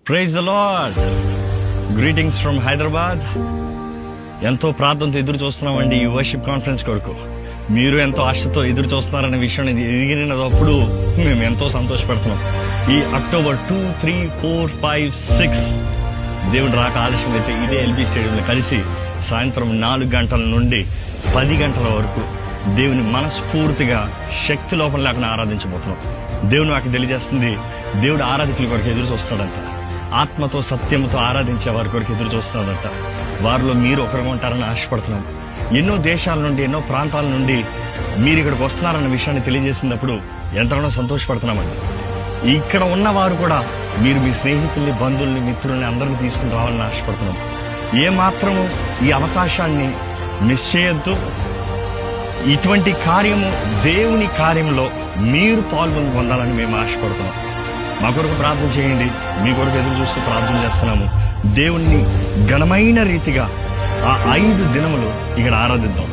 Praise the Lord. Greetings from Hyderabad. ఎంతో ప్రార్థనతో ఎదురు చూస్తున్నామండి ఈ వర్షిప్ కాన్ఫరెన్స్ కొరకు. మీరు ఎంతో ఆశతో ఎదురు చూస్తున్నారనే విషయం ఎదిగినప్పుడు మేము ఎంతో సంతోషపడుతున్నాం. ఈ అక్టోబర్ 2, 3, 4, 5, 6 దేవుడు రాక ఆలస్యం అయితే ఇదే ఎల్బీ స్టేడియంలో కలిసి సాయంత్రం 4 గంటల నుండి 10 గంటల వరకు దేవుని మనస్ఫూర్తిగా శక్తి లోపం లేకుండా ఆరాధించబోతున్నాం. దేవుడు నాకు తెలియజేస్తుంది, దేవుడు ఆరాధకుల కొరకు ఎదురు చూస్తాడంట. ఆత్మతో సత్యంతో ఆరాధించే వారి కొరకు ఎదురు చూస్తున్నాడంట. వారిలో మీరు ఒకరుగా ఉంటారని ఆశపడుతున్నాం. ఎన్నో దేశాల నుండి, ఎన్నో ప్రాంతాల నుండి మీరు ఇక్కడికి వస్తున్నారన్న విషయాన్ని తెలియజేసినప్పుడు ఎంతగానో సంతోషపడుతున్నామండి. ఇక్కడ ఉన్న వారు కూడా మీరు మీ స్నేహితుల్ని, బంధువుల్ని, మిత్రుల్ని అందరినీ తీసుకుని రావాలని ఆశపడుతున్నాం. ఏ మాత్రము ఈ అవకాశాన్ని మిస్ చేయొద్దు. ఇటువంటి కార్యము, దేవుని కార్యంలో మీరు పాల్గొని పొందాలని మేము ఆశపడుతున్నాం. మా కొరకు ప్రార్థన చేయండి. మీ కొరకు ఎదురు చూస్తూ ప్రార్థన చేస్తున్నాము. దేవుణ్ణి ఘనమైన రీతిగా ఆ 5 దినములు ఇక్కడ ఆరాధిద్దాం.